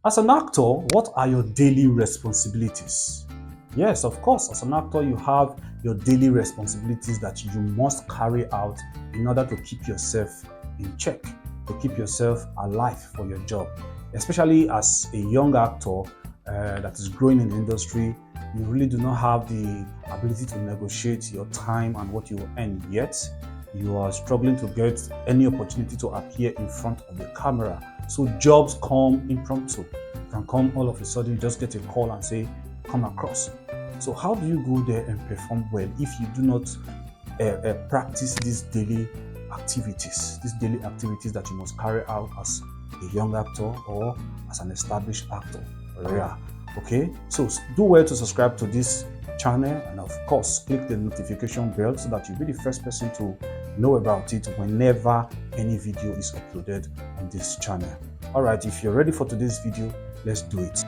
As an actor, what are your daily responsibilities? Yes, of course, as an actor, you have your daily responsibilities that you must carry out in order to keep yourself in check, to keep yourself alive for your job. Especially as a young actor that is growing in the industry, you really do not have the ability to negotiate your time and what you will earn yet. You are struggling to get any opportunity to appear in front of the camera. So jobs come impromptu. You can come all of a sudden, you just get a call and say, come across. So how do you go there and perform well if you do not practice these daily activities that you must carry out as a young actor or as an established actor? Yeah. Okay, so do well to subscribe to this channel, and of course click the notification bell so that you'll be the first person to know about it whenever any video is uploaded on this channel. All right, if you're ready for today's video, let's do it.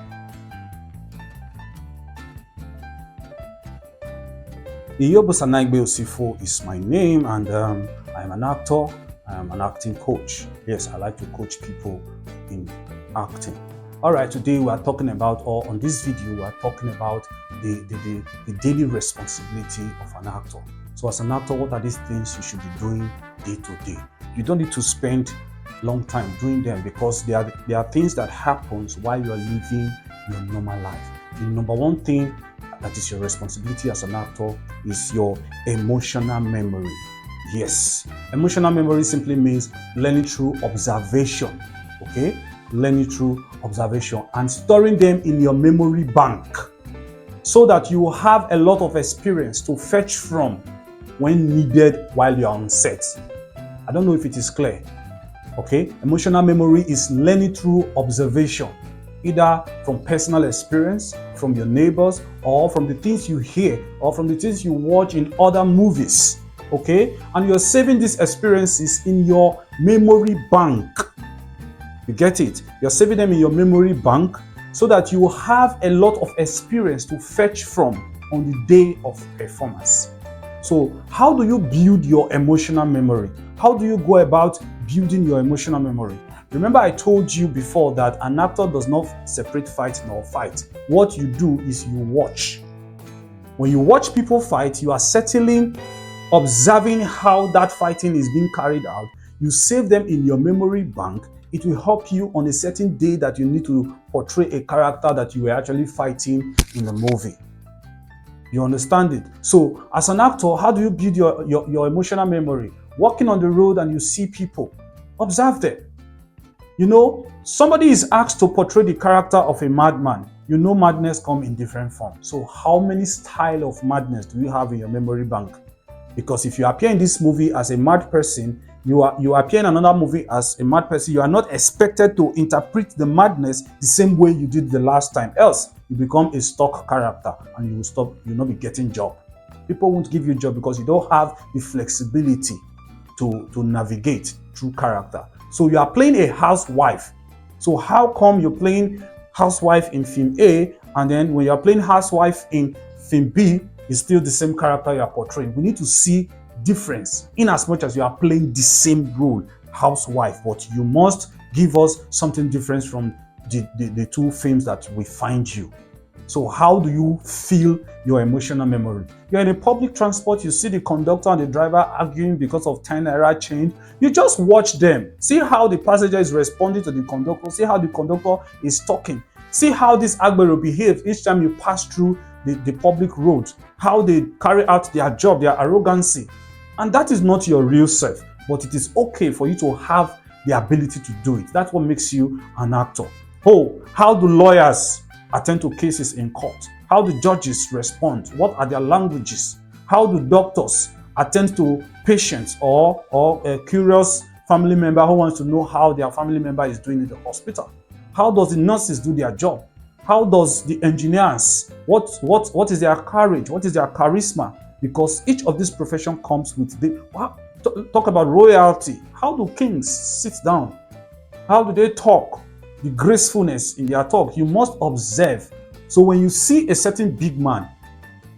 Iyobosa Naigbe Osifo is my name, and I'm an actor. I'm an acting coach. Yes, I like to coach people in acting. All right, today we are talking about, or on this video, we are talking about the daily responsibility of an actor. So as an actor, what are these things you should be doing day to day? You don't need to spend long time doing them because they are things that happens while you are living your normal life. The number one thing that is your responsibility as an actor is your emotional memory. Yes, emotional memory simply means learning through observation, okay? Learning through observation and storing them in your memory bank so that you will have a lot of experience to fetch from when needed while you are on set. I don't know if it is clear. Okay, emotional memory is learning through observation, either from personal experience, from your neighbors, or from the things you hear, or from the things you watch in other movies. Okay, and you're saving these experiences in your memory bank. You get it? You're saving them in your memory bank so that you will have a lot of experience to fetch from on the day of performance. So how do you build your emotional memory? How do you go about building your emotional memory? Remember, I told you before that an actor does not separate fight nor fight. What you do is you watch. When you watch people fight, you are settling, observing how that fighting is being carried out. You save them in your memory bank. It will help you on a certain day that you need to portray a character that you were actually fighting in the movie. You understand it? So as an actor, how do you build your emotional memory? Walking on the road and you see people, observe them. You know, somebody is asked to portray the character of a madman. You know madness comes in different forms. So how many styles of madness do you have in your memory bank? Because if you appear in this movie as a mad person, you appear in another movie as a mad person, you are not expected to interpret the madness the same way you did the last time. Else, you become a stock character and you'll not be getting job. People won't give you a job because you don't have the flexibility to navigate through character. So you are playing a housewife. So how come you're playing housewife in film A, and then when you're playing housewife in film B, it's still the same character you are portraying? We need to see difference in as much as you are playing the same role, housewife, but you must give us something different from the two films that we find you. So how do you feel your emotional memory? You're in a public transport, you see the conductor and the driver arguing because of 10 naira change. You just watch them. See how the passenger is responding to the conductor. See how the conductor is talking. See how this agbero behaves each time you pass through the public road. How they carry out their job, their arrogancy. And that is not your real self, but it is okay for you to have the ability to do it. That's what makes you an actor. Oh, how do lawyers attend to cases in court? How do judges respond? What are their languages? How do doctors attend to patients or a curious family member who wants to know how their family member is doing in the hospital? How does the nurses do their job? How does the engineers? What is their courage? What is their charisma? Because each of these professions comes with talk about royalty. How do kings sit down? How do they talk? The gracefulness in their talk. You must observe. So when you see a certain big man,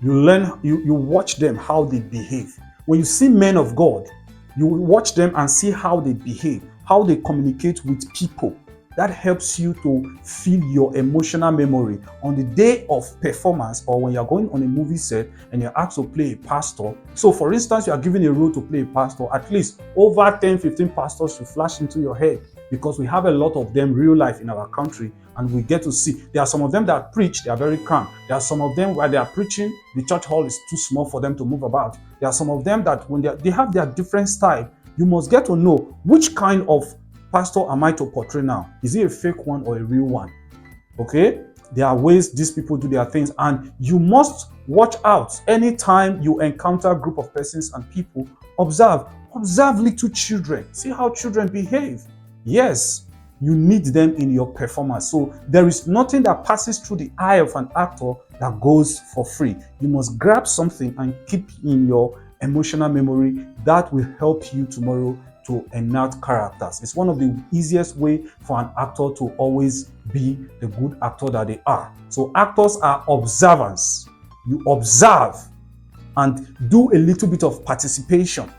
you learn, you watch them, how they behave. When you see men of God, you watch them and see how they behave, how they communicate with people. That helps you to feel your emotional memory. On the day of performance, or when you're going on a movie set and you're asked to play a pastor. So for instance, you are given a role to play a pastor, at least over 10, 15 pastors should flash into your head, because we have a lot of them real life in our country, and we get to see. There are some of them that preach, they are very calm. There are some of them where they are preaching, the church hall is too small for them to move about. There are some of them that when they have their different style. You must get to know which kind of pastor am I to portray now. Is it a fake one or a real one? Okay? There are ways these people do their things, and you must watch out. Anytime you encounter a group of persons and people, observe little children. See how children behave. Yes, you need them in your performance. So there is nothing that passes through the eye of an actor that goes for free. You must grab something and keep in your emotional memory. That will help you tomorrow to enact characters. It's one of the easiest way for an actor to always be the good actor that they are. So actors are observers. You observe and do a little bit of participation.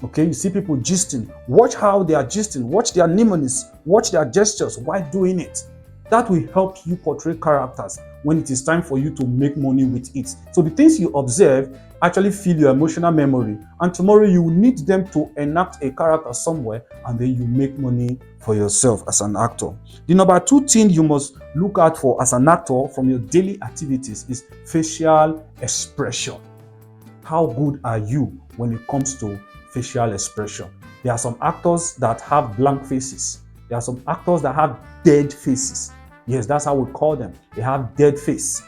Okay, you see people gisting. Watch how they are gisting. Watch their mnemonics. Watch their gestures while doing it. That will help you portray characters when it is time for you to make money with it. So the things you observe actually fill your emotional memory, and tomorrow you will need them to enact a character somewhere, and then you make money for yourself as an actor. The number 2 thing you must look out for as an actor from your daily activities is facial expression. How good are you when it comes to facial expression? There are some actors that have blank faces. There are some actors that have dead faces. Yes, that's how we call them. They have dead face.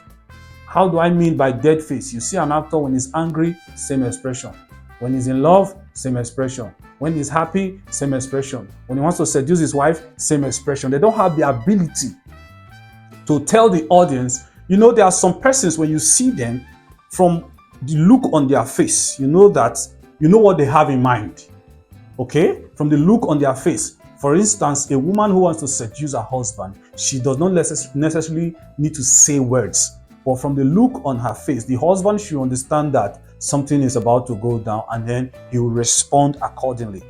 How do I mean by dead face? You see an actor when he's angry, same expression. When he's in love, same expression. When he's happy, same expression. When he wants to seduce his wife, same expression. They don't have the ability to tell the audience. You know, there are some persons, when you see them, from the look on their face, you know what they have in mind. Okay? From the look on their face. For instance, a woman who wants to seduce her husband, she does not necessarily need to say words. But from the look on her face, the husband should understand that something is about to go down, and then he will respond accordingly.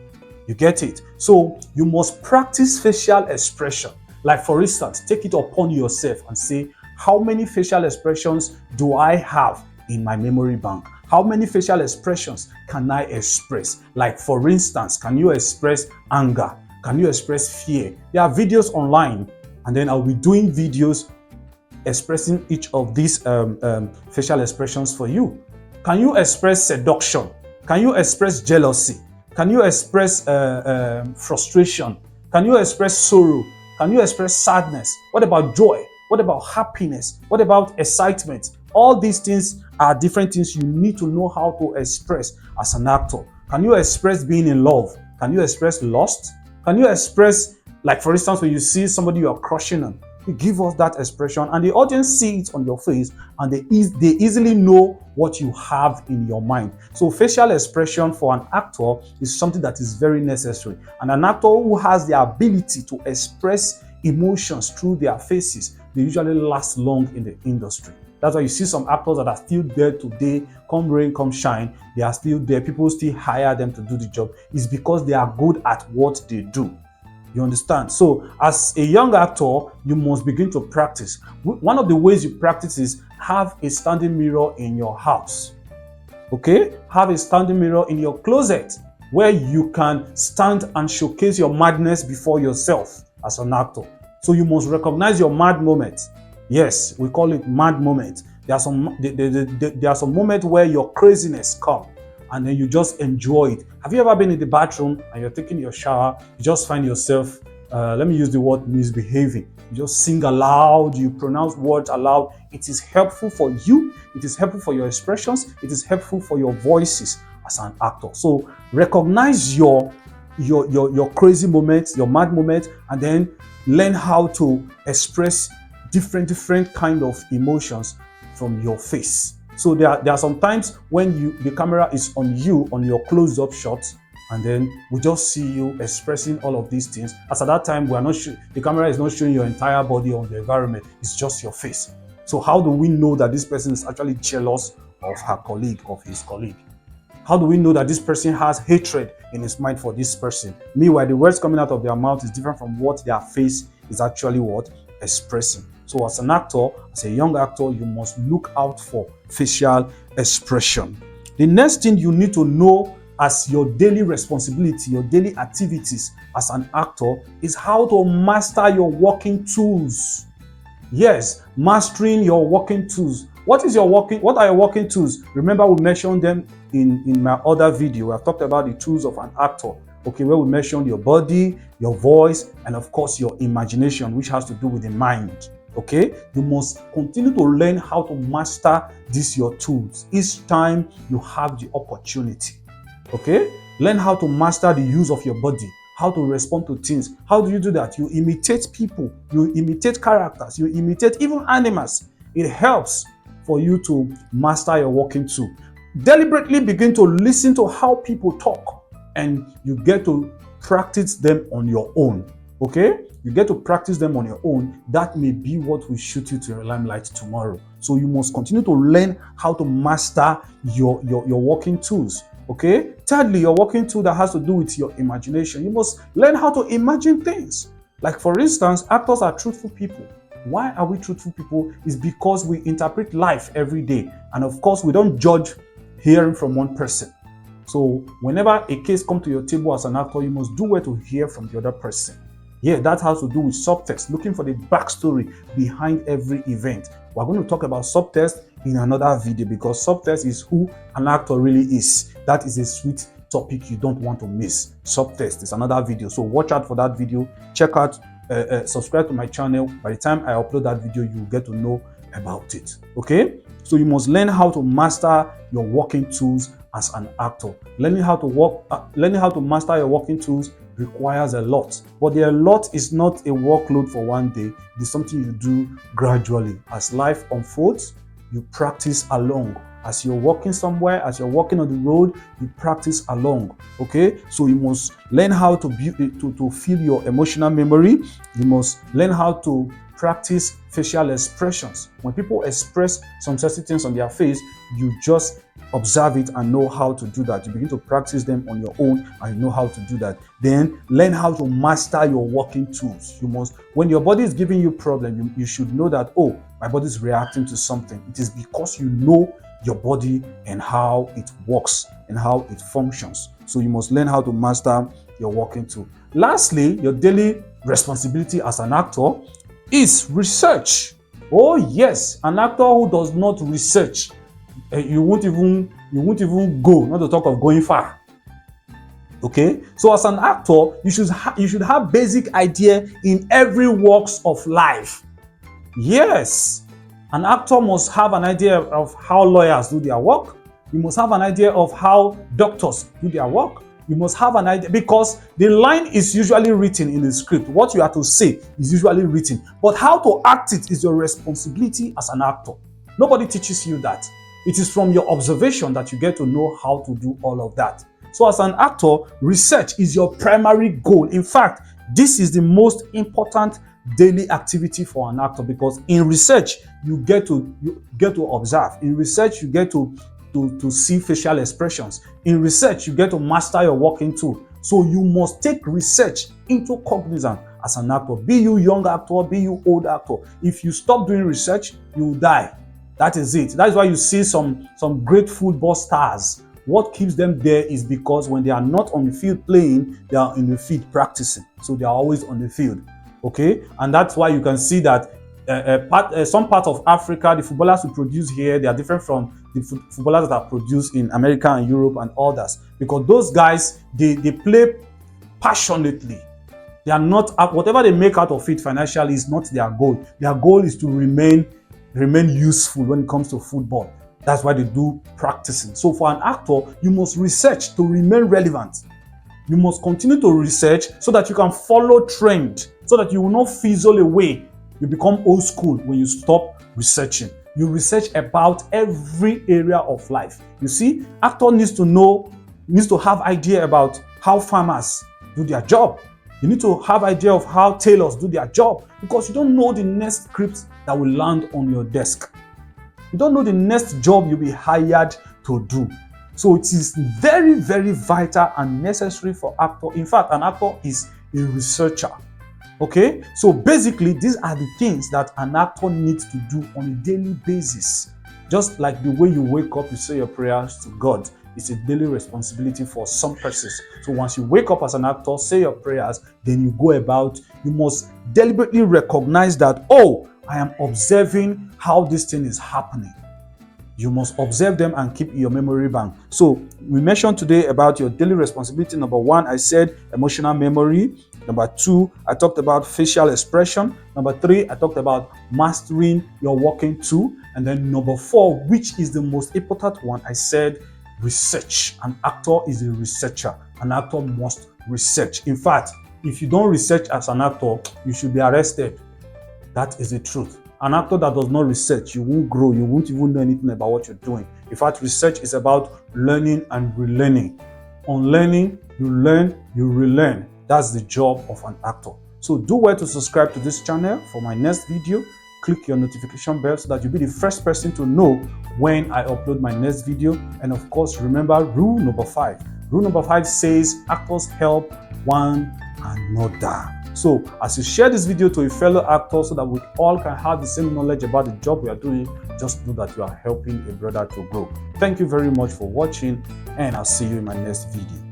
You get it? So you must practice facial expression. Like for instance, take it upon yourself and say, how many facial expressions do I have in my memory bank? How many facial expressions can I express? Like for instance, can you express anger? Can you express fear? There are videos online, and then I'll be doing videos expressing each of these facial expressions for you. Can you express seduction? Can you express jealousy? Can you express frustration? Can you express sorrow? Can you express sadness? What about joy? What about happiness? What about excitement? All these things are different things you need to know how to express as an actor. Can you express being in love? Can you express lust? Can you express, like for instance, when you see somebody you are crushing on, you give us that expression, and the audience sees it on your face, and they easily know what you have in your mind. So facial expression for an actor is something that is very necessary. And an actor who has the ability to express emotions through their faces, they usually last long in the industry. That's why you see some actors that are still there today, come rain, come shine, they are still there. People still hire them to do the job. It's because they are good at what they do. You understand? So as a young actor, you must begin to practice. One of the ways you practice is have a standing mirror in your house. Okay? Have a standing mirror in your closet where you can stand and showcase your madness before yourself as an actor. So you must recognize your mad moments. Yes, we call it mad moments. There are some moments where your craziness comes, and then you just enjoy it. Have you ever been in the bathroom and you're taking your shower, you just find yourself, let me use the word misbehaving. You just sing aloud, you pronounce words aloud. It is helpful for you. It is helpful for your expressions. It is helpful for your voices as an actor. So recognize your crazy moments, your mad moments, and then learn how to express different kind of emotions from your face. So there are some times when the camera is on you, on your close-up shots, and then we just see you expressing all of these things. As at that time, the camera is not showing your entire body on the environment, it's just your face. So how do we know that this person is actually jealous of her colleague, of his colleague? How do we know that this person has hatred in his mind for this person? Meanwhile, the words coming out of their mouth is different from what their face is actually what? Expressing. So as an actor, as a young actor, you must look out for facial expression. The next thing you need to know as your daily responsibility, your daily activities as an actor, is how to master your working tools. Yes, mastering your working tools. What are your working tools? Remember, we mentioned them in my other video. I've talked about the tools of an actor. Okay, where we mentioned your body, your voice, and of course your imagination, which has to do with the mind. Okay, you must continue to learn how to master these your tools each time you have the opportunity. Okay, learn how to master the use of your body, how to respond to things. How do you do that? You imitate people, you imitate characters, you imitate even animals. It helps for you to master your working tool. Deliberately begin to listen to how people talk, and you get to practice them on your own. Okay, you get to practice them on your own. That may be what will shoot you to your limelight tomorrow. So you must continue to learn how to master your working tools. Okay, thirdly, your working tool that has to do with your imagination. You must learn how to imagine things. Like, for instance, actors are truthful people. Why are we truthful people? Is because we interpret life every day, and of course we don't judge hearing from one person. So whenever a case comes to your table as an actor, you must do well to hear from the other person. Yeah, that has to do with subtext, looking for the backstory behind every event. We're going to talk about subtext in another video, because subtext is who an actor really is. That is a sweet topic you don't want to miss. Subtext is another video, so watch out for that video. Check out, subscribe to my channel. By the time I upload that video, you'll get to know about it. Okay, so you must learn how to master your working tools as an actor. Learning how to master your working tools requires a lot, but the lot is not a workload for one day. It is something you do gradually. As life unfolds, you practice along. As you're walking somewhere, as you're walking on the road, you practice along. Okay, so you must learn how to feel your emotional memory. You must learn how to practice facial expressions. When people express some certain things on their face, you just observe it and know how to do that. You begin to practice them on your own, and you know how to do that. Then learn how to master your working tools. You must, when your body is giving you problem, you should know that, oh, my body is reacting to something. It is because you know your body and how it works and how it functions. So you must learn how to master your working tool. Lastly, your daily responsibility as an actor is research. Oh yes, an actor who does not research, you won't even go, not to talk of going far. Okay, so as an actor, you should have basic idea in every walks of life. Yes, an actor must have an idea of how lawyers do their work. You must have an idea of how doctors do their work. You must have an idea, because the line is usually written in the script. What you have to say is usually written, but how to act it is your responsibility as an actor. Nobody teaches you that. It is from your observation that you get to know how to do all of that. So as an actor, research is your primary goal. In fact, this is the most important daily activity for an actor, because in research you get to observe. In research you get to see facial expressions. In research you get to master your working tool. So you must take research into cognizance as an actor. Be you young actor, be you old actor. If you stop doing research, you will die. That is it. That is why you see some great football stars. What keeps them there is because when they are not on the field playing, they are in the field practicing. So they are always on the field. Okay, and that's why you can see that some part of Africa, the footballers we produce here, they are different from the footballers that are produced in America and Europe and others, because those guys, they play passionately. They are not, whatever they make out of it financially is not their goal. Their goal is to remain useful when it comes to football. That's why they do practicing. So for an actor, you must research to remain relevant. You must continue to research so that you can follow trend, so that you will not fizzle away. You become old school when you stop researching. You research about every area of life. You see, actor needs to have idea about how farmers do their job. You need to have idea of how tailors do their job, because you don't know the next script that will land on your desk. You don't know the next job you'll be hired to do. So it is very, very vital and necessary for actor. In fact, an actor is a researcher. Okay, so basically these are the things that an actor needs to do on a daily basis. Just like the way you wake up, you say your prayers to God. It's a daily responsibility for some persons. So once you wake up as an actor, say your prayers, then you go about, you must deliberately recognize that, oh, I am observing how this thing is happening. You must observe them and keep your memory bank. So we mentioned today about your daily responsibility. Number 1, I said emotional memory. Number 2, I talked about facial expression. Number 3, I talked about mastering your walking tool. And then number 4, which is the most important one, I said research. An actor is a researcher. An actor must research. In fact, if you don't research as an actor, you should be arrested. That is the truth. An actor that does not research, you won't grow, you won't even know anything about what you're doing. In fact, research is about learning and relearning. On learning, you learn, you relearn. That's the job of an actor. So do well to subscribe to this channel for my next video. Click your notification bell so that you'll be the first person to know when I upload my next video. And of course, remember rule number 5. Rule number 5 says actors help one another. So as you share this video to a fellow actor so that we all can have the same knowledge about the job we are doing, just know that you are helping a brother to grow. Thank you very much for watching, and I'll see you in my next video.